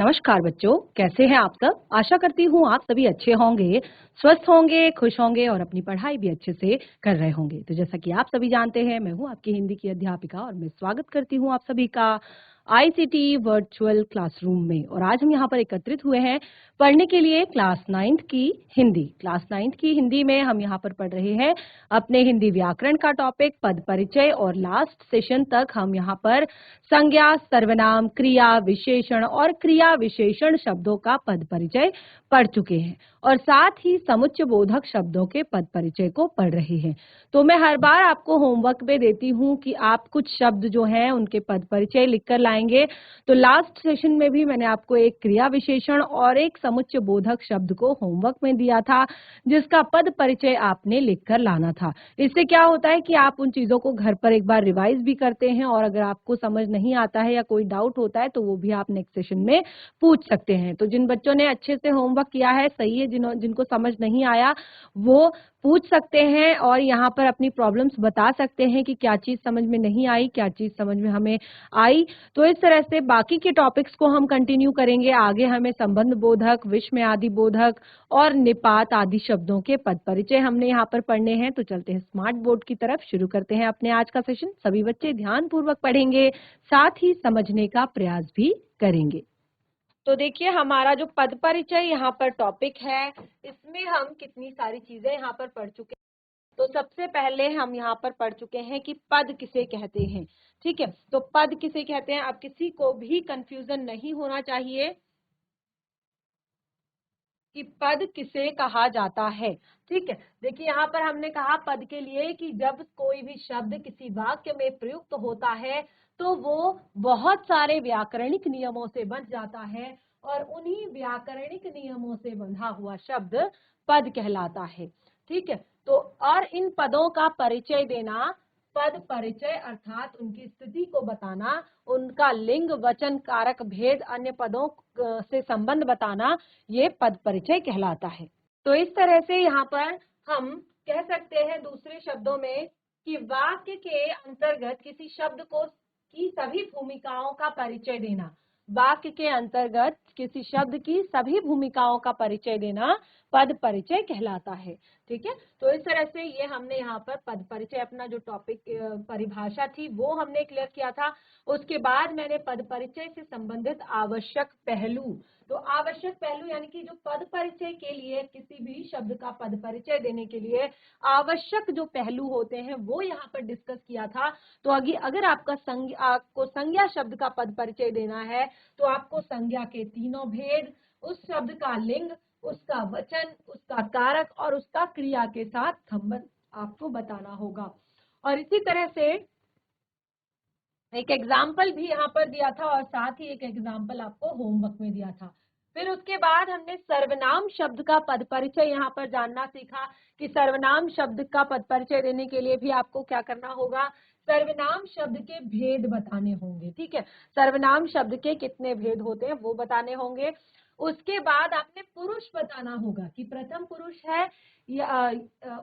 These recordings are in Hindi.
नमस्कार बच्चों, कैसे हैं आप सब? आशा करती हूँ आप सभी अच्छे होंगे, स्वस्थ होंगे, खुश होंगे और अपनी पढ़ाई भी अच्छे से कर रहे होंगे। तो जैसा कि आप सभी जानते हैं, मैं हूँ आपकी हिंदी की अध्यापिका और मैं स्वागत करती हूँ आप सभी का आईसीटी वर्चुअल क्लासरूम में। और आज हम यहाँ पर एकत्रित हुए हैं पढ़ने के लिए क्लास 9th की हिंदी। क्लास 9th की हिंदी में हम यहाँ पर पढ़ रहे हैं अपने हिंदी व्याकरण का टॉपिक पद परिचय, और लास्ट सेशन तक हम यहाँ पर संज्ञा, सर्वनाम, क्रिया, विशेषण और क्रिया विशेषण शब्दों का पद परिचय पढ़ चुके हैं और साथ ही समुच्चय बोधक शब्दों के पद परिचय को पढ़ रहे हैं। तो मैं हर बार आपको होमवर्क पे देती हूँ कि आप कुछ शब्द जो हैं उनके पद परिचय लिख कर लाएंगे। तो लास्ट सेशन में भी मैंने आपको एक क्रिया विशेषण और एक समुच्चय बोधक शब्द को होमवर्क में दिया था, जिसका पद परिचय आपने लिख कर लाना था। इससे क्या होता है कि आप उन चीजों को घर पर एक बार रिवाइज भी करते हैं और अगर आपको समझ नहीं आता है या कोई डाउट होता है तो वो भी आप नेक्स्ट सेशन में पूछ सकते हैं। तो जिन बच्चों ने अच्छे से होमवर्क किया है सही है, जिनको समझ नहीं आया वो पूछ सकते हैं और यहाँ पर अपनी प्रॉब्लम्स बता सकते हैं कि क्या चीज समझ में नहीं आई, क्या चीज समझ में हमें आई। तो इस तरह से बाकी के टॉपिक्स को हम कंटिन्यू करेंगे। आगे हमें संबंध बोधक, विस्मय आदि बोधक और निपात आदि शब्दों के पद परिचय हमने यहाँ पर पढ़ने हैं। तो चलते हैं स्मार्ट बोर्ड की तरफ, शुरू करते हैं अपने आज का सेशन। सभी बच्चे ध्यान पूर्वक पढ़ेंगे, साथ ही समझने का प्रयास भी करेंगे। तो देखिए हमारा जो पद परिचय यहाँ पर टॉपिक है, इसमें हम कितनी सारी चीजें यहाँ पर पढ़ चुके हैं। तो सबसे पहले हम यहाँ पर पढ़ चुके हैं कि पद किसे कहते हैं। ठीक है, तो पद किसे कहते हैं, अब किसी को भी कंफ्यूजन नहीं होना चाहिए कि पद किसे कहा जाता है। ठीक है, देखिए यहाँ पर हमने कहा पद के लिए कि जब कोई भी शब्द किसी वाक्य में प्रयुक्त होता है तो वो बहुत सारे व्याकरणिक नियमों से बंध जाता है और उन्हीं व्याकरणिक नियमों से बंधा हुआ शब्द पद कहलाता है। ठीक है, तो और इन पदों का परिचय देना, पद परिचय अर्थात उनकी स्थिति को बताना, उनका लिंग, वचन, कारक, भेद, अन्य पदों से संबंध बताना, ये पद परिचय कहलाता है। तो इस तरह से यहाँ पर हम कह सकते हैं दूसरे शब्दों में कि वाक्य के अंतर्गत किसी शब्द को की सभी भूमिकाओं का परिचय देना, वाक्य के अंतर्गत किसी शब्द की सभी भूमिकाओं का परिचय देना पद परिचय कहलाता है। ठीक है, तो इस तरह से ये हमने यहाँ पर पद परिचय अपना जो टॉपिक परिभाषा थी वो हमने क्लियर किया था। उसके बाद मैंने पद परिचय से संबंधित आवश्यक पहलू, तो आवश्यक पहलू यानी कि जो पद परिचय के लिए किसी भी शब्द का पद परिचय देने के लिए आवश्यक जो पहलू होते हैं वो यहाँ पर डिस्कस किया था। तो अगर आपको संज्ञा शब्द का पद परिचय देना है तो आपको संज्ञा के तीनों भेद, उस शब्द का लिंग, उसका वचन, उसका कारक और उसका क्रिया के साथ संबंध आपको बताना होगा। और इसी तरह से एक एग्जाम्पल भी यहाँ पर दिया था और साथ ही एक एग्जाम्पल आपको होमवर्क में दिया था। फिर उसके बाद हमने सर्वनाम शब्द का पद परिचय यहाँ पर जानना सीखा कि सर्वनाम शब्द का पद परिचय देने के लिए भी आपको क्या करना होगा, सर्वनाम शब्द के भेद बताने होंगे। ठीक है, सर्वनाम शब्द के कितने भेद होते हैं वो बताने होंगे। उसके बाद आपने पुरुष बताना होगा कि प्रथम पुरुष है या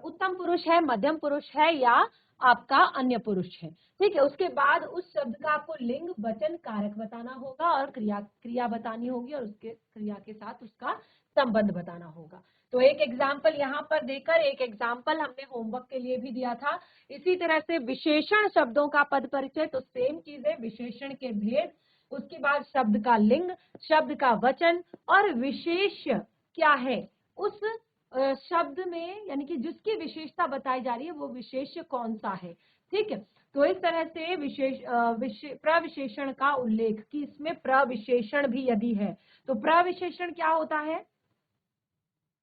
उत्तम पुरुष है, मध्यम पुरुष है या आपका अन्य पुरुष है। ठीक है, उसके बाद उस शब्द का आपको लिंग, वचन, कारक बताना होगा और क्रिया बतानी होगी और उसके क्रिया के साथ उसका संबंध बताना होगा। तो एक एग्जाम्पल यहाँ पर देकर एक एग्जाम्पल हमने होमवर्क के लिए भी दिया था। इसी तरह से विशेषण शब्दों का पद परिचय, तो सेम चीज है, विशेषण के भेद, उसके बाद शब्द का लिंग, शब्द का वचन और विशेष क्या है उस शब्द में, यानी कि जिसकी विशेषता बताई जा रही है वो विशेष कौन सा है। ठीक है, तो इस तरह से प्रविशेषण का उल्लेख कि इसमें प्रविशेषण भी यदि है तो प्रविशेषण क्या होता है।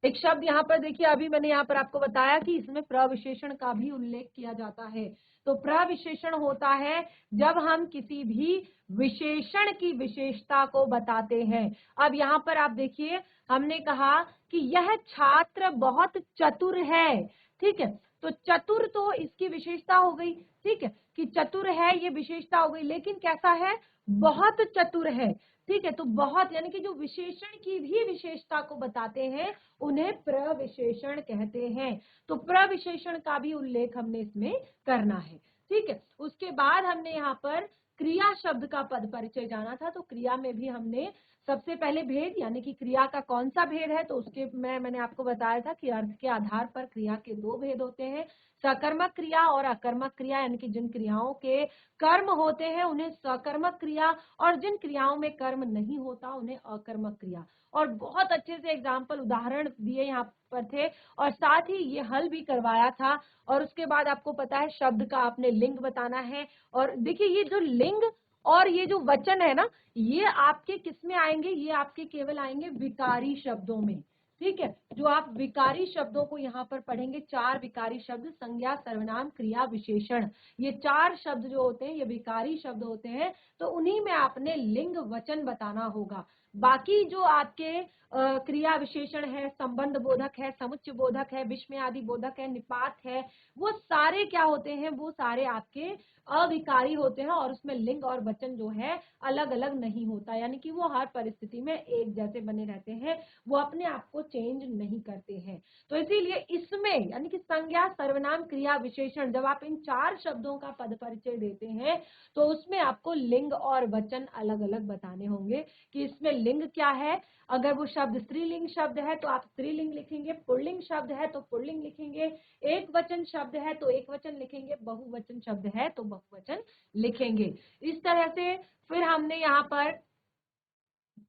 एक शब्द यहाँ पर देखिए, अभी मैंने यहाँ पर आपको बताया कि इसमें प्रविशेषण का भी उल्लेख किया जाता है। तो प्रविशेषण होता है जब हम किसी भी विशेषण की विशेषता को बताते हैं। अब यहाँ पर आप देखिए, हमने कहा कि यह छात्र बहुत चतुर है। ठीक है, तो चतुर तो इसकी विशेषता हो गई। ठीक है, कि चतुर है ये विशेषता हो गई, लेकिन कैसा है, बहुत चतुर है। ठीक है, तो बहुत यानी कि जो विशेषण की भी विशेषता को बताते हैं उन्हें प्रविशेषण कहते हैं। तो प्रविशेषण का भी उल्लेख हमने इसमें करना है। ठीक है, उसके बाद हमने यहाँ पर क्रिया शब्द का पद परिचय जाना था। तो क्रिया में भी हमने सबसे पहले भेद यानी कि क्रिया का कौन सा भेद है, तो उसके मैंने आपको बताया था कि अर्थ के आधार पर क्रिया के दो भेद होते हैं, सकर्मक क्रिया और अकर्मक क्रिया, यानी कि जिन क्रियाओं के कर्म होते हैं उन्हें सकर्मक क्रिया, और जिन क्रियाओं में कर्म नहीं होता उन्हें अकर्मक क्रिया। और बहुत अच्छे से एग्जाम्पल उदाहरण दिए यहाँ पर थे, और साथ ही ये हल भी करवाया था। और उसके बाद आपको पता है शब्द का आपने लिंग बताना है। और देखिए ये जो लिंग और ये जो वचन है ना, ये आपके किस में आएंगे, ये आपके केवल आएंगे विकारी शब्दों में। ठीक है, जो आप विकारी शब्दों को यहाँ पर पढ़ेंगे, 4 विकारी शब्द, संज्ञा, सर्वनाम, क्रिया, विशेषण, ये 4 शब्द जो होते हैं ये विकारी शब्द होते हैं, तो उन्हीं में आपने लिंग वचन बताना होगा। बाकी जो आपके क्रिया विशेषण है, संबंध बोधक है, समुच्चय बोधक है, विस्मय आदि बोधक है, निपात है, वो सारे क्या होते हैं, वो सारे आपके अविकारी होते हैं, और उसमें लिंग और वचन जो है अलग अलग नहीं होता, यानी कि वो हर परिस्थिति में एक जैसे बने रहते हैं, वो अपने आप को चेंज नहीं करते हैं। तो इसीलिए इसमें यानी कि संज्ञा, सर्वनाम, क्रिया, विशेषण, जब आप इन 4 शब्दों का पद परिचय देते हैं तो उसमें आपको लिंग और वचन अलग अलग बताने होंगे कि इसमें लिंग क्या है। अगर वो शब्द स्त्रीलिंग शब्द है तो आप स्त्रीलिंग लिखेंगे, पुल्लिंग शब्द है तो पुल्लिंग लिखेंगे, एक वचन शब्द है तो एक वचन लिखेंगे, बहुवचन शब्द है तो बहुवचन लिखेंगे। इस तरह से फिर हमने यहाँ पर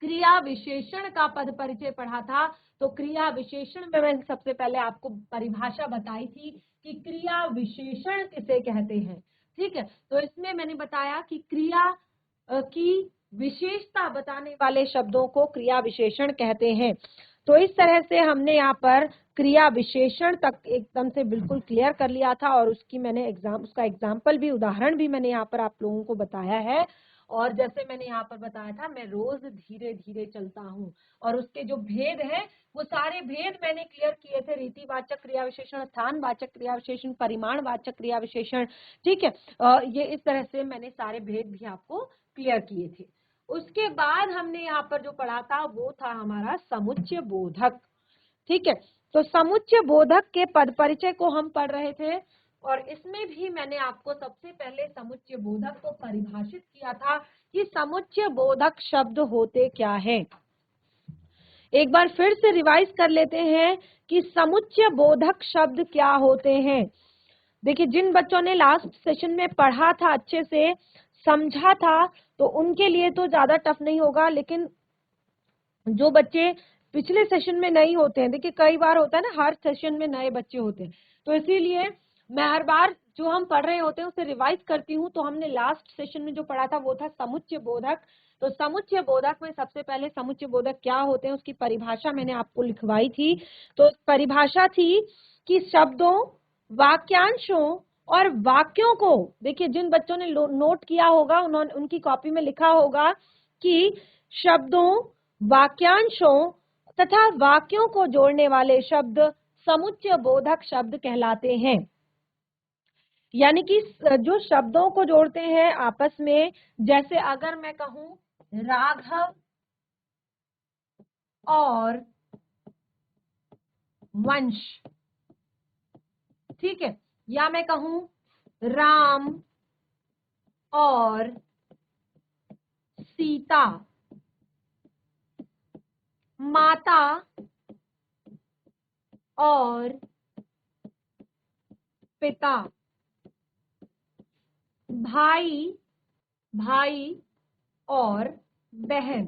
क्रिया विशेषण का पद परिचय पढ़ा था। तो क्रिया विशेषण में मैंने सबसे पहले आपको परिभाषा बताई थी कि क्रिया विशेषण किसे कहते हैं। ठीक है, तो इसमें मैंने बताया कि क्रिया की विशेषता बताने वाले शब्दों को क्रिया विशेषण कहते हैं। तो इस तरह से हमने यहाँ पर क्रिया विशेषण तक एकदम से बिल्कुल क्लियर कर लिया था, और उसकी मैंने उसका एग्जाम्पल भी, उदाहरण भी मैंने यहाँ पर आप लोगों को बताया है। और जैसे मैंने यहाँ पर बताया था, मैं रोज धीरे धीरे चलता हूँ, और उसके जो भेद हैं वो सारे भेद मैंने क्लियर किए थे, रीतिवाचक क्रिया विशेषण, स्थानवाचक क्रिया विशेषण, परिमाणवाचक क्रिया विशेषण। ठीक है, ये इस तरह से मैंने सारे भेद भी आपको क्लियर किए थे। उसके बाद हमने यहाँ पर जो पढ़ा था वो था हमारा समुच्चय बोधक। ठीक है, तो समुच्चय बोधक के पद परिचय को हम पढ़ रहे थे, और इसमें भी मैंने आपको सबसे पहले समुच्चय बोधक को परिभाषित किया था कि समुच्चय बोधक शब्द होते क्या हैं। एक बार फिर से रिवाइज कर लेते हैं कि समुच्चय बोधक शब्द क्या होते हैं। देखिए, जिन बच्चों ने लास्ट सेशन में पढ़ा था, अच्छे से समझा था, तो उनके लिए तो ज्यादा टफ नहीं होगा, लेकिन जो बच्चे पिछले सेशन में नहीं होते हैं, देखिए कई बार होता है ना, हर सेशन में नए बच्चे होते हैं, तो इसीलिए मैं हर बार जो हम पढ़ रहे होते हैं उसे रिवाइज करती हूँ। तो हमने लास्ट सेशन में जो पढ़ा था वो था समुच्चय बोधक। तो समुच्चय बोधक में सबसे पहले समुच्चय बोधक क्या होते हैं उसकी परिभाषा मैंने आपको लिखवाई थी। तो परिभाषा थी कि शब्दों, वाक्यांशों और वाक्यों को, देखिए जिन बच्चों ने नोट किया होगा उन्होंने, उनकी कॉपी में लिखा होगा कि शब्दों, वाक्यांशों तथा वाक्यों को जोड़ने वाले शब्द समुच्चय बोधक शब्द कहलाते हैं। यानी कि जो शब्दों को जोड़ते हैं आपस में, जैसे अगर मैं कहूं राघव और वंश, ठीक है, या मैं कहूं राम और सीता, माता और पिता, भाई भाई और बहन।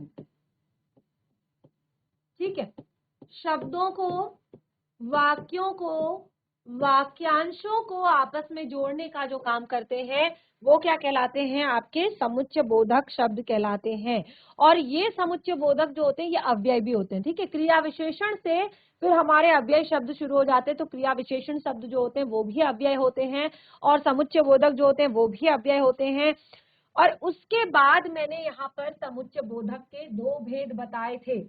ठीक है, शब्दों को, वाक्यों को, वाक्यांशों को आपस में जोड़ने का जो काम करते हैं वो क्या कहलाते हैं, आपके समुच्चय बोधक शब्द कहलाते हैं। और ये समुच्चय बोधक जो होते हैं ये अव्यय भी होते हैं। ठीक है, क्रिया विशेषण से फिर हमारे अव्यय शब्द शुरू हो जाते हैं, तो क्रिया विशेषण शब्द जो होते हैं वो भी अव्यय होते हैं, और समुच्चय बोधक जो होते हैं वो भी अव्यय होते हैं। और उसके बाद मैंने यहाँ पर समुच्चय बोधक के 2 भेद बताए थे।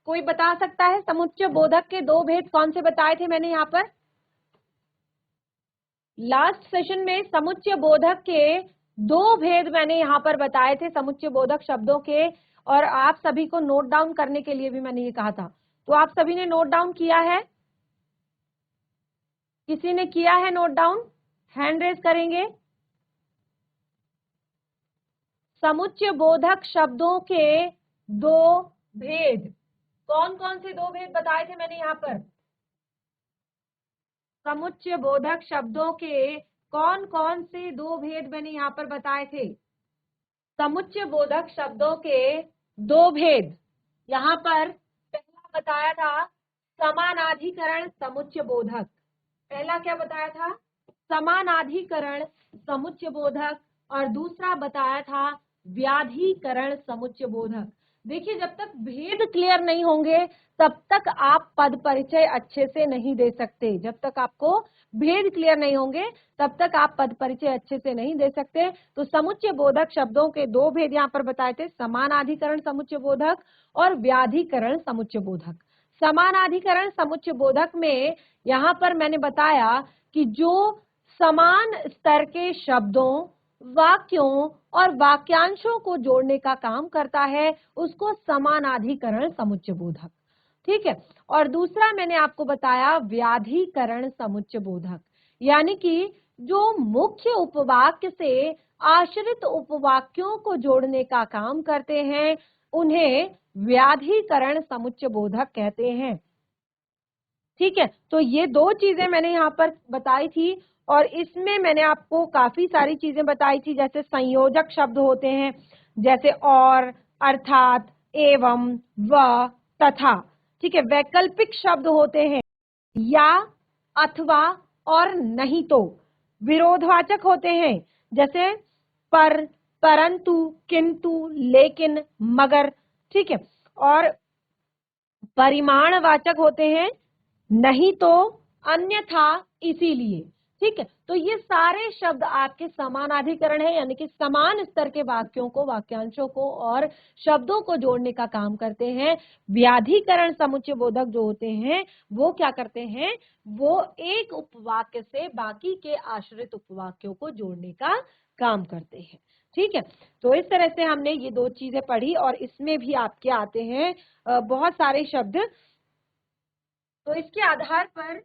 कोई बता सकता है समुच्चय बोधक के 2 भेद कौन से बताए थे मैंने यहाँ पर? लास्ट सेशन में समुच्चय बोधक के 2 भेद मैंने यहाँ पर बताए थे समुच्चय बोधक शब्दों के, और आप सभी को नोट डाउन करने के लिए भी मैंने ये कहा था। तो आप सभी ने नोट डाउन किया है? किसी ने किया है नोट डाउन? हैंड रेज करेंगे। समुच्चय बोधक शब्दों के 2 भेद, कौन कौन से दो भेद बताए थे मैंने यहाँ पर? समुच्चय बोधक शब्दों के कौन कौन से दो भेद मैंने यहाँ पर बताए थे? समुच्चय बोधक शब्दों के दो भेद यहाँ पर पहला बताया था समानाधिकरण समुच्चय बोधक। पहला क्या बताया था? समानाधिकरण समुच्चय बोधक, और दूसरा बताया था व्याधिकरण समुच्चय बोधक। देखिए, जब तक भेद क्लियर नहीं होंगे तब तक आप पद परिचय अच्छे से नहीं दे सकते। जब तक आपको भेद क्लियर नहीं होंगे तब तक आप पद परिचय अच्छे से नहीं दे सकते। तो समुच्चय बोधक शब्दों के दो भेद यहाँ पर बताए थे, समानाधिकरण समुच्चय बोधक और व्याधिकरण समुच्चय बोधक। समानाधिकरण समुच्चय बोधक में यहाँ पर मैंने बताया कि जो समान स्तर के शब्दों, वाक्यों और वाक्यांशों को जोड़ने का काम करता है उसको समानाधिकरण समुच्चय बोधक, ठीक है। और दूसरा मैंने आपको बताया व्याधिकरण समुच्चय बोधक, यानी कि जो मुख्य उपवाक्य से आश्रित उपवाक्यों को जोड़ने का काम करते हैं उन्हें व्याधिकरण समुच्चय बोधक कहते हैं, ठीक है। तो ये दो चीजें मैंने यहाँ पर बताई थी, और इसमें मैंने आपको काफी सारी चीजें बताई थी, जैसे संयोजक शब्द होते हैं, जैसे और, अर्थात, एवं, व, तथा, ठीक है। वैकल्पिक शब्द होते हैं या, अथवा और नहीं तो। विरोधवाचक होते हैं जैसे पर, परंतु, किंतु, लेकिन, मगर, ठीक है। और परिमाणवाचक होते हैं नहीं तो, अन्यथा, इसीलिए, ठीक है। तो ये सारे शब्द आपके समानाधिकरण है, यानी कि समान स्तर के वाक्यों को, वाक्यांशों को और शब्दों को जोड़ने का काम करते हैं। व्याधिकरण समुच्चय बोधक जो होते हैं वो क्या करते हैं? वो एक उपवाक्य से बाकी के आश्रित उपवाक्यों को जोड़ने का काम करते हैं, ठीक है। तो इस तरह से हमने ये दो चीजें पढ़ी, और इसमें भी आपके आते हैं बहुत सारे शब्द। तो इसके आधार पर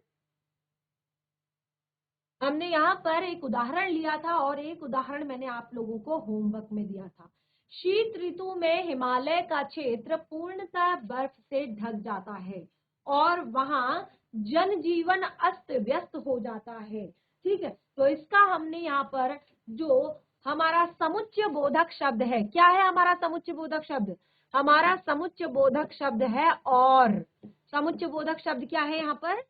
हमने यहाँ पर एक उदाहरण लिया था, और एक उदाहरण मैंने आप लोगों को होमवर्क में दिया था। शीत ऋतु में हिमालय का क्षेत्र पूर्णतः बर्फ से ढक जाता है और वहां जनजीवन अस्त व्यस्त हो जाता है, ठीक है। तो इसका हमने यहाँ पर जो हमारा समुच्चय बोधक शब्द है, क्या है हमारा समुच्चय बोधक शब्द? हमारा समुच्चय बोधक शब्द है और। समुच्चय बोधक शब्द क्या है यहाँ पर?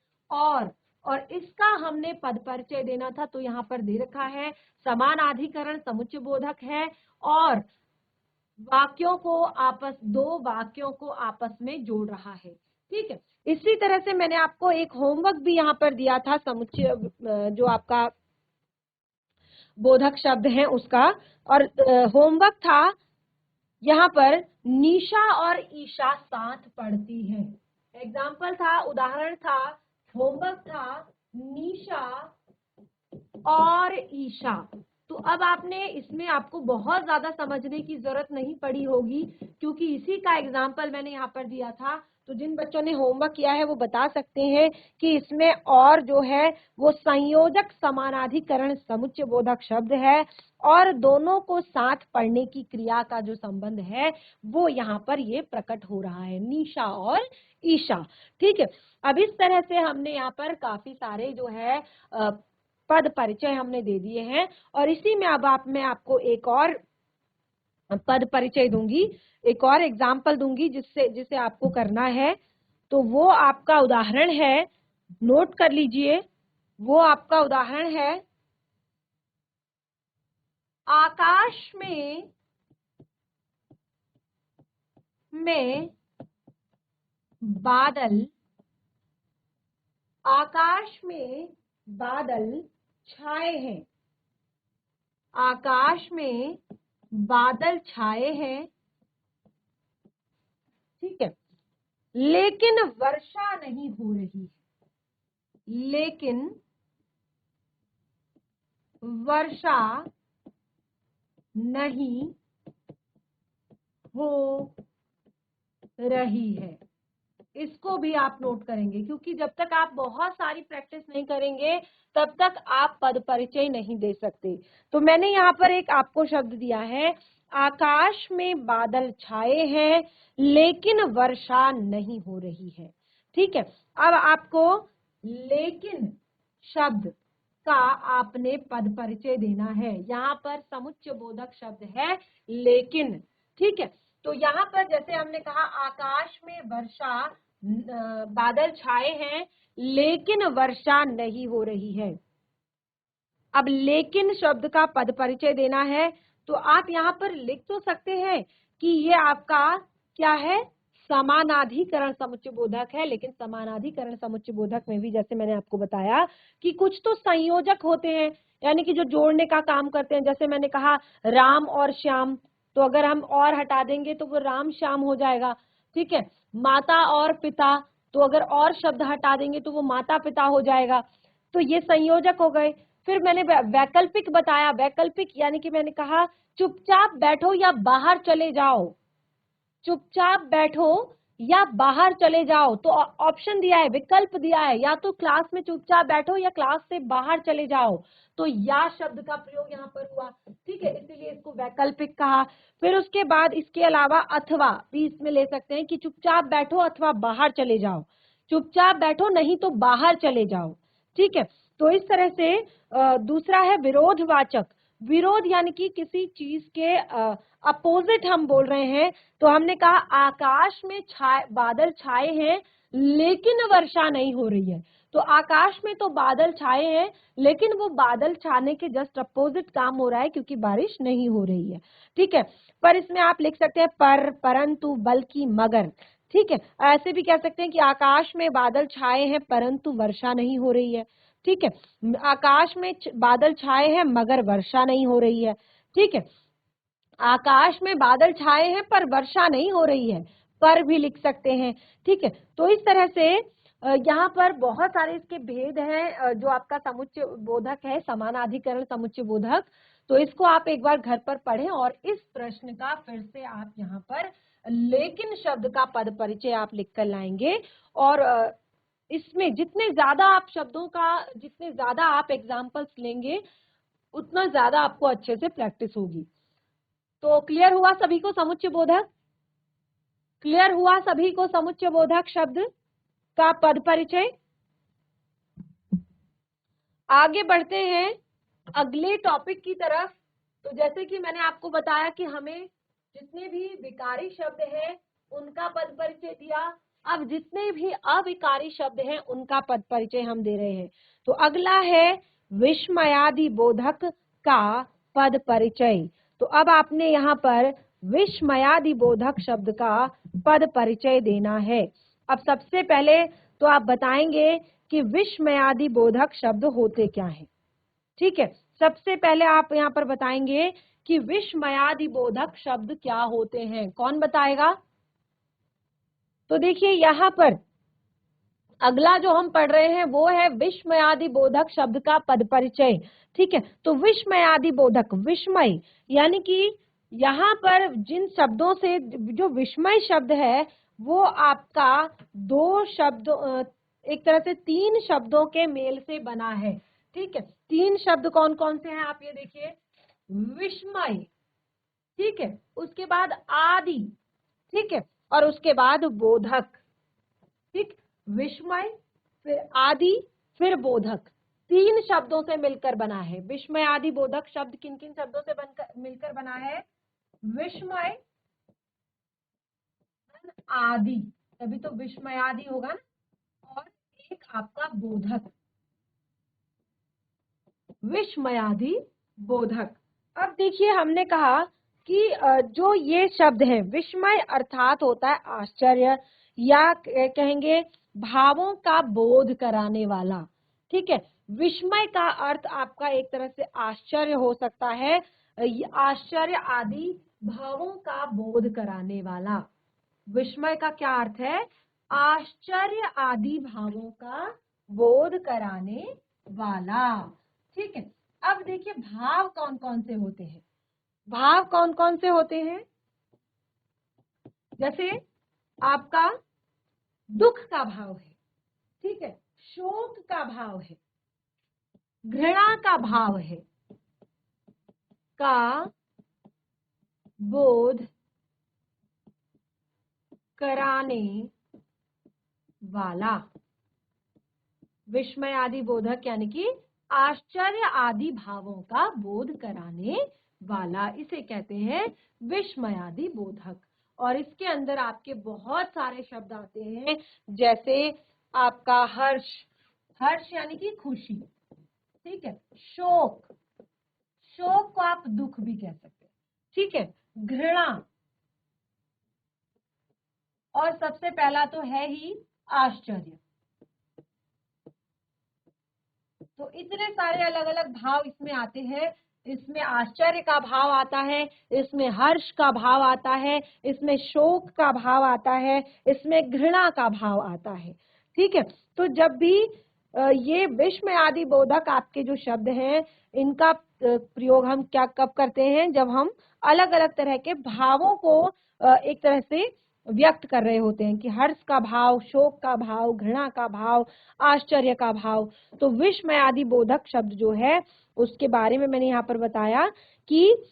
और इसका हमने पद परिचय देना था, तो यहाँ पर दे रखा है समानाधिकरण समुच्चय बोधक है, और दो वाक्यों को आपस में जोड़ रहा है, ठीक है। इसी तरह से मैंने आपको एक होमवर्क भी यहाँ पर दिया था, समुच्चय जो आपका बोधक शब्द है उसका, और होमवर्क था यहाँ पर निशा और ईशा साथ पढ़ती है। एग्जाम्पल था, उदाहरण था, होमवर्क था निशा और ईशा। तो अब आपने इसमें आपको बहुत ज्यादा समझने की जरूरत नहीं पड़ी होगी, क्योंकि इसी का एग्जाम्पल मैंने यहाँ पर दिया था। तो जिन बच्चों ने होमवर्क किया है वो बता सकते हैं कि इसमें और जो है वो संयोजक समानाधिकरण समुच्चय बोधक शब्द है, और दोनों को साथ पढ़ने की क्रिया का जो संबंध है वो यहाँ पर ये प्रकट हो रहा है, निशा और ईशा, ठीक है। अब इस तरह से हमने यहाँ पर काफी सारे जो है पद परिचय हमने दे दिए हैं, और इसी में अब मैं आपको एक और पद परिचय दूंगी, एक और एग्जाम्पल दूंगी जिसे आपको करना है। तो वो आपका उदाहरण है, नोट कर लीजिए, वो आपका उदाहरण है, आकाश में बादल, आकाश में बादल छाए हैं, आकाश में बादल छाए हैं, ठीक है, लेकिन वर्षा नहीं हो रही, लेकिन वर्षा नहीं हो रही है। इसको भी आप नोट करेंगे, क्योंकि जब तक आप बहुत सारी प्रैक्टिस नहीं करेंगे तब तक आप पद परिचय नहीं दे सकते। तो मैंने यहाँ पर एक आपको शब्द दिया है, आकाश में बादल छाए हैं लेकिन वर्षा नहीं हो रही है। ठीक है, अब आपको लेकिन शब्द का आपने पद परिचय देना है। यहाँ पर समुच्चय बोधक शब्द है लेकिन। ठीक है, तो यहाँ पर जैसे हमने कहा आकाश में वर्षा बादल छाए हैं लेकिन वर्षा नहीं हो रही है। अब लेकिन शब्द का पद परिचय देना है तो आप यहाँ पर लिख तो सकते हैं कि ये आपका क्या है, समानाधिकरण समुच्चय बोधक है। लेकिन समानाधिकरण समुच्चय बोधक में भी जैसे मैंने आपको बताया कि कुछ तो संयोजक होते हैं, यानी कि जो जोड़ने का काम करते हैं। जैसे मैंने कहा राम और श्याम, तो अगर हम और हटा देंगे तो वो राम श्याम हो जाएगा। ठीक है, माता और पिता, तो अगर और शब्द हटा देंगे तो वो माता पिता हो जाएगा। तो ये संयोजक हो गए। फिर मैंने वैकल्पिक बताया, वैकल्पिक यानी कि मैंने कहा चुपचाप बैठो या बाहर चले जाओ, चुपचाप बैठो या बाहर चले जाओ। तो ऑप्शन दिया है, विकल्प दिया है, या तो क्लास में चुपचाप बैठो या क्लास से बाहर चले जाओ। तो या शब्द का प्रयोग यहाँ पर हुआ। ठीक है, इसीलिए इसको वैकल्पिक कहा। फिर उसके बाद इसके अलावा अथवा भी इसमें ले सकते हैं कि चुपचाप बैठो अथवा बाहर चले जाओ, चुपचाप बैठो नहीं तो बाहर चले जाओ। ठीक है, तो इस तरह से दूसरा है विरोधवाचक। विरोध यानी कि किसी चीज के अपोजिट हम बोल रहे हैं। तो हमने कहा आकाश में बादल छाए हैं लेकिन वर्षा नहीं हो रही है। तो आकाश में तो बादल छाए हैं लेकिन वो बादल छाने के जस्ट अपोजिट काम हो रहा है क्योंकि बारिश नहीं हो रही है। ठीक है, पर इसमें आप लिख सकते हैं पर, परंतु, बल्कि, मगर। ठीक है, ऐसे भी कह सकते हैं कि आकाश में बादल छाए हैं परंतु वर्षा नहीं हो रही है। ठीक है, आकाश में बादल छाए हैं मगर वर्षा नहीं हो रही है। ठीक है, आकाश में बादल छाए हैं पर वर्षा नहीं हो रही है, पर भी लिख सकते हैं। ठीक है, तो इस तरह से यहाँ पर बहुत सारे इसके भेद हैं। जो आपका समुच्चय बोधक है, समानाधिकरण समुच्चय बोधक, तो इसको आप एक बार घर पर पढ़ें और इस प्रश्न का फिर से आप यहाँ पर लेकिन शब्द का पद परिचय आप लिख कर लाएंगे। और इसमें जितने ज्यादा आप शब्दों का, जितने ज्यादा आप एग्जाम्पल्स लेंगे उतना ज्यादा आपको अच्छे से प्रैक्टिस होगी। तो क्लियर हुआ सभी को समुच्चय बोधक? क्लियर हुआ सभी को समुच्चय बोधक शब्द का पद परिचय? आगे बढ़ते हैं अगले टॉपिक की तरफ। तो जैसे कि मैंने आपको बताया कि हमें जितने भी विकारी शब्द हैं उनका पद परिचय दिया। अब जितने भी अविकारी शब्द हैं उनका पद परिचय हम दे रहे हैं। तो अगला है विस्मयादि बोधक का पद परिचय। तो अब आपने यहाँ पर विस्मयादि बोधक शब्द का पद परिचय देना है। अब सबसे पहले तो आप बताएंगे कि विस्मयादि बोधक शब्द होते क्या हैं। ठीक है, सबसे पहले आप यहाँ पर बताएंगे कि विस्मयादि बोधक शब्द क्या होते हैं। कौन बताएगा? तो देखिए यहाँ पर अगला जो हम पढ़ रहे हैं वो है विस्मयादि बोधक शब्द का पद परिचय। ठीक है, तो विस्मयादि बोधक, विस्मय यानी कि यहाँ पर जिन शब्दों से जो विस्मय शब्द है वो आपका दो शब्द, एक तरह से तीन शब्दों के मेल से बना है। ठीक है, तीन शब्द कौन कौन से हैं आप ये देखिए, विस्मय, ठीक है, उसके बाद आदि, ठीक है, और उसके बाद बोधक। ठीक, विस्मय, फिर आदि, फिर बोधक, तीन शब्दों से मिलकर बना है। विस्मय आदि बोधक शब्द किन किन शब्दों से बनकर मिलकर बना है? विस्मय, आदि, तभी तो विस्मय आदि होगा ना, और एक आपका बोधक, विस्मयादि बोधक। अब देखिए हमने कहा कि जो ये शब्द है विस्मय अर्थात होता है आश्चर्य या कहेंगे भावों का बोध कराने वाला। ठीक है, विस्मय का अर्थ आपका एक तरह से आश्चर्य हो सकता है, आश्चर्य आदि भावों का बोध कराने वाला। विस्मय का क्या अर्थ है? आश्चर्य आदि भावों का बोध कराने वाला। ठीक है, अब देखिए भाव कौन कौन से होते हैं। भाव कौन कौन से होते हैं? जैसे आपका दुख का भाव है, ठीक है, शोक का भाव है, घृणा का भाव है, का बोध कराने वाला। विस्मय आदि बोधक यानी कि आश्चर्य आदि भावों का बोध कराने वाला, इसे कहते हैं विस्मय आदि बोधक। और इसके अंदर आपके बहुत सारे शब्द आते हैं, जैसे आपका हर्ष, हर्ष यानी कि खुशी, ठीक है। शोक, शोक को आप दुख भी कह सकते हैं, ठीक है। घृणा, और सबसे पहला तो है ही आश्चर्य। तो इतने सारे अलग अलग भाव इसमें आते हैं। इसमें आश्चर्य का भाव आता है, इसमें हर्ष का भाव आता है, इसमें शोक का भाव आता है, इसमें घृणा का भाव आता है, ठीक है। तो जब भी ये विस्मय आदि बोधक आपके जो शब्द हैं, इनका प्रयोग हम क्या कब करते हैं, जब हम अलग अलग तरह के भावों को एक तरह से व्यक्त कर रहे होते हैं, कि हर्ष का भाव, शोक का भाव, घृणा का भाव, आश्चर्य का भाव। तो विस्मय आदि बोधक शब्द जो है उसके बारे में मैंने यहाँ पर बताया कि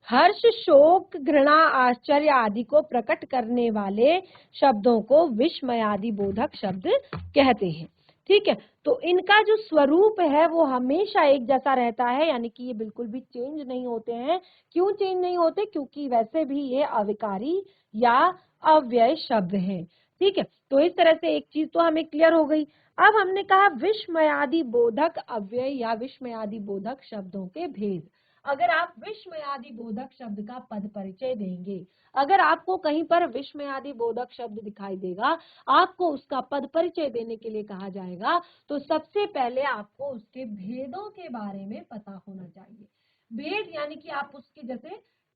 हर्ष, शोक, घृणा, आश्चर्य आदि को प्रकट करने वाले शब्दों को विस्मय आदि बोधक शब्द कहते हैं, ठीक है। तो इनका जो स्वरूप है वो हमेशा एक जैसा रहता है, यानी कि ये बिल्कुल भी चेंज नहीं होते हैं। क्यों चेंज नहीं होते? क्योंकि वैसे भी ये अविकारी या अव्यय शब्द हैं, ठीक है। तो इस तरह से एक चीज तो हमें क्लियर हो गई। अब हमने कहा विस्मयादि बोधक अव्यय या विस्मयादि बोधक शब्दों के भेद। अगर आप विस्मयादि बोधक शब्द का पद परिचय देंगे, अगर आपको कहीं पर विस्मयादि बोधक शब्द दिखाई देगा, आपको उसका पद परिचय देने के लिए कहा जाएगा, तो सबसे पहले आपको उसके भेदों के बारे में पता होना चाहिए। भेद यानी कि आप उसके जैसे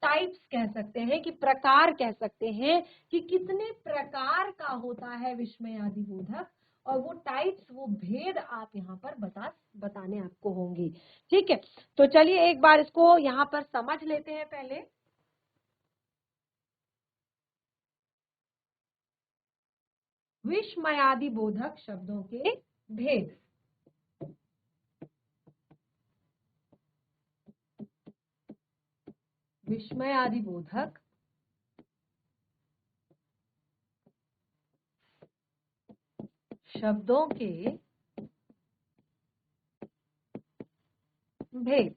टाइप्स कह सकते हैं, कि प्रकार कह सकते हैं, कि कितने प्रकार का होता है विस्मयादि बोधक, और वो टाइप्स, वो भेद आप यहाँ पर बताने आपको होंगे, ठीक है। तो चलिए एक बार इसको यहाँ पर समझ लेते हैं पहले। विस्मयादि बोधक शब्दों के भेद। विस्मयादि बोधक शब्दों के भेद।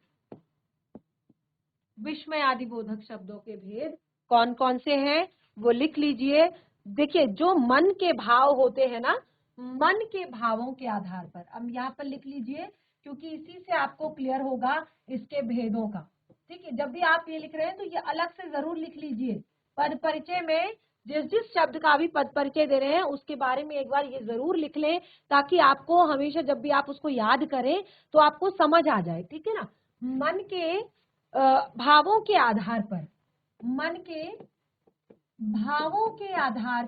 विस्मयादि बोधक शब्दों के भेद कौन कौन से हैं वो लिख लीजिए। देखिए, जो मन के भाव होते हैं ना, मन के भावों के आधार पर, अब यहाँ पर लिख लीजिए, क्योंकि इसी से आपको क्लियर होगा इसके भेदों का, ठीक है। जब भी आप ये लिख रहे हैं तो ये अलग से जरूर लिख लीजिए। पद परिचय में जिस जिस शब्द का भी पद परिचय दे रहे हैं उसके बारे में एक बार ये जरूर लिख लें, ताकि आपको हमेशा जब भी आप उसको याद करें तो आपको समझ आ जाए, ठीक है ना। मन के भावों के आधार पर, मन के भावों के आधार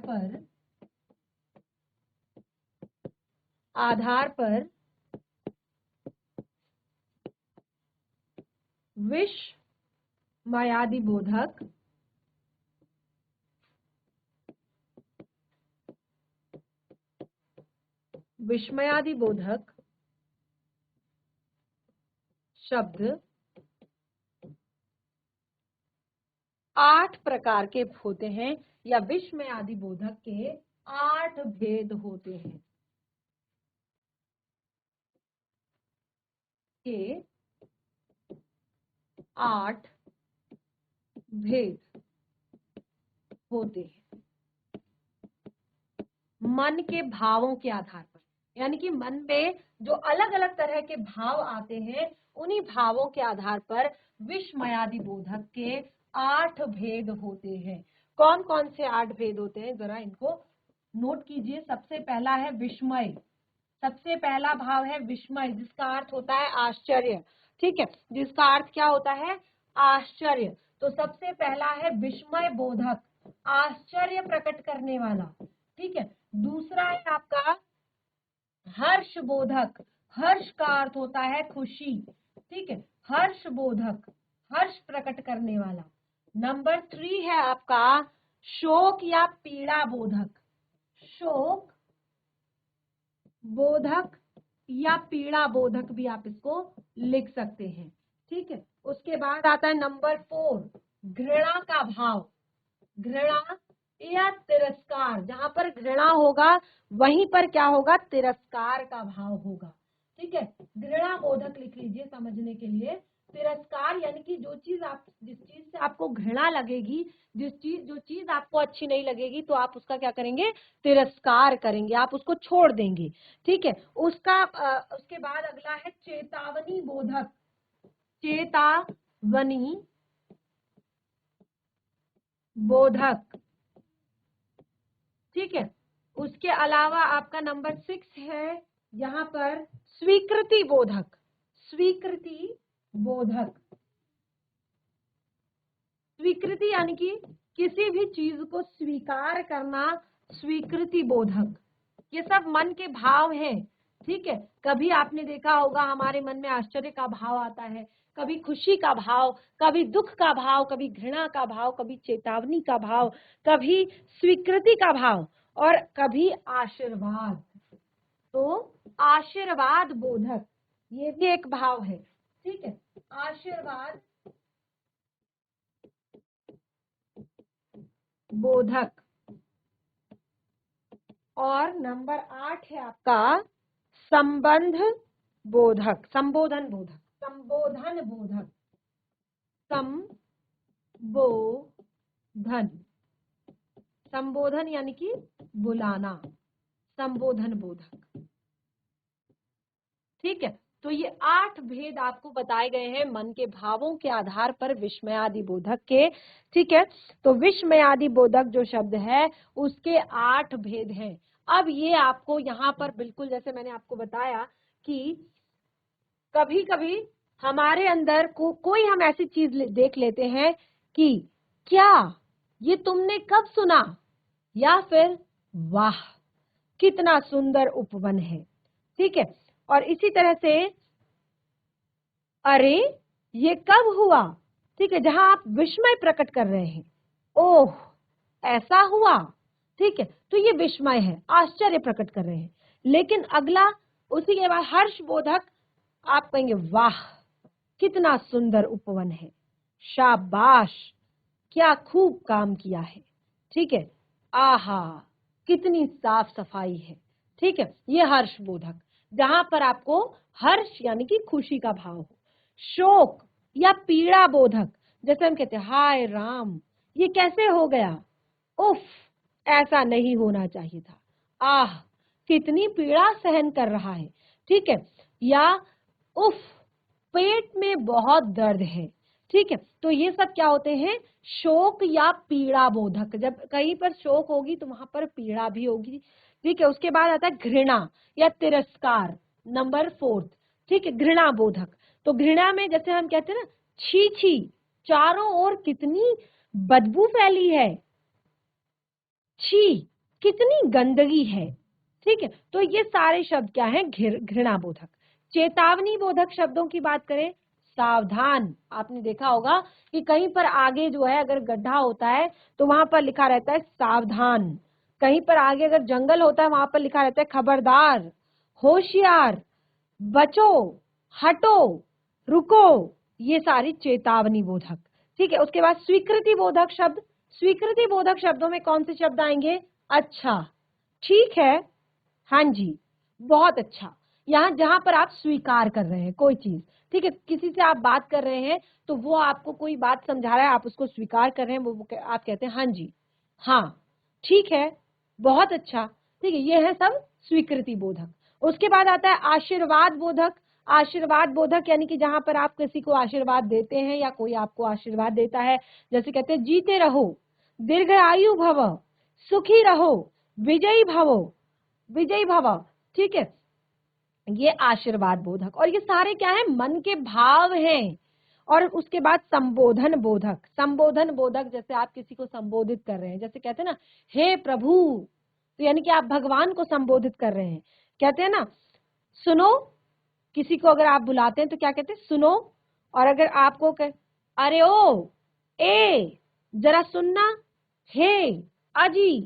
पर विस्मयादि बोधक विस्मयादि बोधक शब्द 8 प्रकार के होते हैं, या विस्मयादि बोधक के 8 भेद होते हैं, के 8 भेद होते हैं मन के भावों के आधार पर। यानी कि मन में जो अलग अलग तरह के भाव आते हैं, उन्हीं भावों के आधार पर विस्मयादि बोधक के 8 भेद होते हैं। कौन कौन से 8 भेद होते हैं, जरा इनको नोट कीजिए। सबसे पहला है विस्मय। सबसे पहला भाव है विस्मय, जिसका अर्थ होता है आश्चर्य, ठीक है। जिसका अर्थ क्या होता है? आश्चर्य। तो सबसे पहला है विस्मय बोधक, आश्चर्य प्रकट करने वाला, ठीक है। दूसरा है आपका हर्ष बोधक। हर्ष का अर्थ होता है खुशी, ठीक है। हर्ष बोधक, हर्ष प्रकट करने वाला। नंबर 3 है आपका शोक या पीड़ा बोधक। शोक बोधक या पीड़ा बोधक भी आप इसको लिख सकते हैं, ठीक है। उसके बाद आता है नंबर 4 घृणा का भाव, घृणा या तिरस्कार, जहां पर घृणा होगा वहीं पर क्या होगा, तिरस्कार का भाव होगा। ठीक है, घृणा बोधक लिख लीजिए समझने के लिए। तिरस्कार यानी कि जो चीज आप, जिस चीज से आपको घृणा लगेगी, जो चीज आपको अच्छी नहीं लगेगी, तो आप उसका क्या करेंगे, तिरस्कार करेंगे, आप उसको छोड़ देंगे। ठीक है, उसके बाद अगला है चेतावनी बोधक, चेतावनी बोधक। ठीक है, उसके अलावा आपका नंबर 6 है यहाँ पर स्वीकृति बोधक, स्वीकृति बोधक। स्वीकृति यानी कि किसी भी चीज को स्वीकार करना, स्वीकृति बोधक। ये सब मन के भाव हैं। ठीक है, कभी आपने देखा होगा हमारे मन में आश्चर्य का भाव आता है, कभी खुशी का भाव, कभी दुख का भाव, कभी घृणा का भाव, कभी चेतावनी का भाव, कभी स्वीकृति का भाव और कभी आशीर्वाद। तो आशीर्वाद बोधक ये भी एक भाव है। ठीक है, आशीर्वाद बोधक। और नंबर 8 है आपका संबंध बोधक, संबोधन बोधक, संबोधन बोधक, संबोधन, संबोधन यानी कि बुलाना, संबोधन बोधक। ठीक है, तो ये 8 भेद आपको बताए गए हैं मन के भावों के आधार पर विस्मयादि बोधक के। ठीक है, तो विस्मयादि बोधक जो शब्द है उसके 8 भेद हैं। अब ये आपको यहाँ पर बिल्कुल जैसे मैंने आपको बताया कि कभी कभी हमारे अंदर कोई हम ऐसी चीज देख लेते हैं कि क्या ये तुमने कब सुना, या फिर वाह कितना सुंदर उपवन है। ठीक है, और इसी तरह से अरे ये कब हुआ। ठीक है, जहां आप विस्मय प्रकट कर रहे हैं, ओह ऐसा हुआ। ठीक है, तो ये विस्मय है, आश्चर्य प्रकट कर रहे हैं। लेकिन अगला उसी के बाद हर्ष बोधक, आप कहेंगे वाह कितना सुंदर उपवन है, शाबाश क्या खूब काम किया है। ठीक है, आहा कितनी साफ सफाई है। ठीक है, ये हर्ष बोधक, जहां पर आपको हर्ष यानी कि खुशी का भाव हो। शोक या पीड़ा बोधक, जैसे हम कहते हैं हाय राम ये कैसे हो गया, उफ ऐसा नहीं होना चाहिए था, आह कितनी पीड़ा सहन कर रहा है। ठीक है, या उफ पेट में बहुत दर्द है। ठीक है, तो ये सब क्या होते हैं, शोक या पीड़ा बोधक। जब कहीं पर शोक होगी तो वहां पर पीड़ा भी होगी। ठीक है, उसके बाद आता है घृणा या तिरस्कार, नंबर 4। ठीक है, घृणा बोधक। तो घृणा में जैसे हम कहते हैं ना, छी छी चारों ओर कितनी बदबू फैली है, छी कितनी गंदगी है। ठीक है, तो ये सारे शब्द क्या है, घृणा बोधक। चेतावनी बोधक शब्दों की बात करें, सावधान। आपने देखा होगा कि कहीं पर आगे जो है अगर गड्ढा होता है तो वहां पर लिखा रहता है सावधान, कहीं पर आगे अगर जंगल होता है वहां पर लिखा रहता है खबरदार, होशियार, बचो, हटो, रुको। ये सारी चेतावनी बोधक। ठीक है, उसके बाद स्वीकृति बोधक शब्द। स्वीकृति बोधक शब्दों में कौन से शब्द आएंगे, अच्छा, ठीक है, हाँ जी, बहुत अच्छा। यहाँ जहां पर आप स्वीकार कर रहे हैं कोई चीज। ठीक है, किसी से आप बात कर रहे हैं तो वो आपको कोई बात समझा रहा है, आप उसको स्वीकार कर रहे हैं, वो आप कहते हैं हाँ जी, हाँ ठीक है, बहुत अच्छा। ठीक है, ये है सब स्वीकृति बोधक। उसके बाद आता है आशीर्वाद बोधक। आशीर्वाद बोधक यानी कि जहां पर आप किसी को आशीर्वाद देते हैं या कोई आपको आशीर्वाद देता है, जैसे कहते हैं जीते रहो, दीर्घ आयु भव, सुखी रहो, विजयी भवो, विजयी भव। ठीक है, ये आशीर्वाद बोधक। और ये सारे क्या है, मन के भाव हैं। और उसके बाद संबोधन बोधक। संबोधन बोधक जैसे आप किसी को संबोधित कर रहे हैं, जैसे कहते हैं ना हे प्रभु, तो यानी कि आप भगवान को संबोधित कर रहे हैं। कहते हैं ना सुनो, किसी को अगर आप बुलाते हैं तो क्या कहते हैं सुनो। और अगर आपको अरे ओ ए जरा सुनना, हे अजी।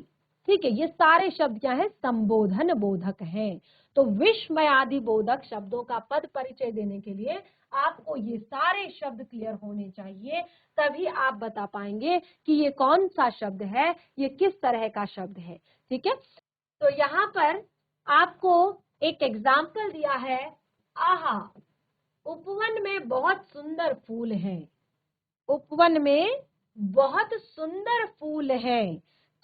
ठीक है, ये सारे शब्द क्या है, संबोधन बोधक हैं। तो विस्मयादि बोधक शब्दों का पद परिचय देने के लिए आपको ये सारे शब्द क्लियर होने चाहिए, तभी आप बता पाएंगे कि ये कौन सा शब्द है, ये किस तरह का शब्द है। ठीक है, तो यहाँ पर आपको एक एग्जाम्पल दिया है, आहा उपवन में बहुत सुंदर फूल हैं। उपवन में बहुत सुंदर फूल है।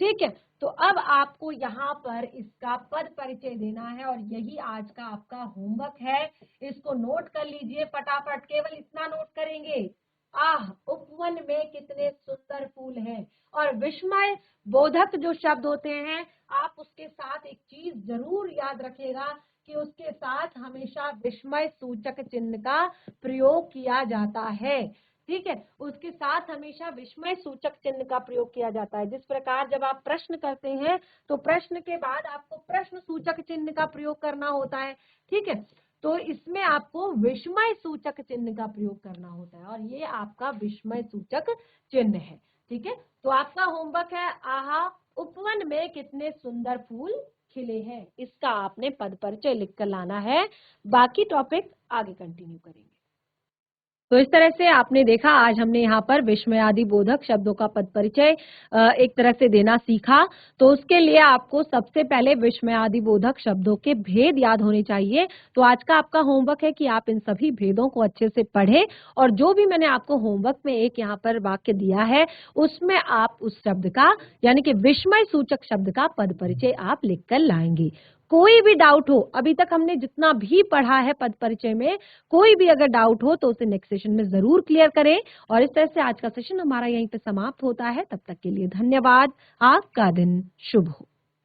ठीक है, तो अब आपको यहाँ पर इसका पद परिचय देना है और यही आज का आपका होमवर्क है। इसको नोट कर लीजिए फटाफट, केवल इतना नोट करेंगे, आह उपवन में कितने सुंदर फूल हैं। और विस्मय बोधक जो शब्द होते हैं, आप उसके साथ एक चीज जरूर याद रखिएगा कि उसके साथ हमेशा विस्मय सूचक चिन्ह का प्रयोग किया जाता है। ठीक है, उसके साथ हमेशा विस्मय सूचक चिन्ह का प्रयोग किया जाता है। जिस प्रकार जब आप प्रश्न करते हैं तो प्रश्न के बाद आपको प्रश्न सूचक चिन्ह का प्रयोग करना होता है। ठीक है, तो इसमें आपको विस्मय सूचक चिन्ह का प्रयोग करना होता है और ये आपका विस्मय सूचक चिन्ह है। ठीक है, तो आपका होमवर्क है, आहा उपवन में कितने सुंदर फूल खिले हैं, इसका आपने पद परिचय लिख कर लाना है। बाकी टॉपिक आगे कंटिन्यू करेंगे। तो इस तरह से आपने देखा, आज हमने यहाँ पर विस्मयादि बोधक शब्दों का पद परिचय एक तरह से देना सीखा। तो उसके लिए आपको सबसे पहले विस्मयादि बोधक शब्दों के भेद याद होने चाहिए। तो आज का आपका होमवर्क है कि आप इन सभी भेदों को अच्छे से पढ़ें और जो भी मैंने आपको होमवर्क में एक यहाँ पर वाक्य दिया है उसमें आप उस शब्द का यानी कि विस्मय सूचक शब्द का पद परिचय आप लिख कर लाएंगे। कोई भी डाउट हो, अभी तक हमने जितना भी पढ़ा है पद परिचय में, कोई भी अगर डाउट हो तो उसे नेक्स्ट सेशन में जरूर क्लियर करें। और इस तरह से आज का सेशन हमारा यहीं पे समाप्त होता है। तब तक के लिए धन्यवाद। आपका दिन शुभ हो।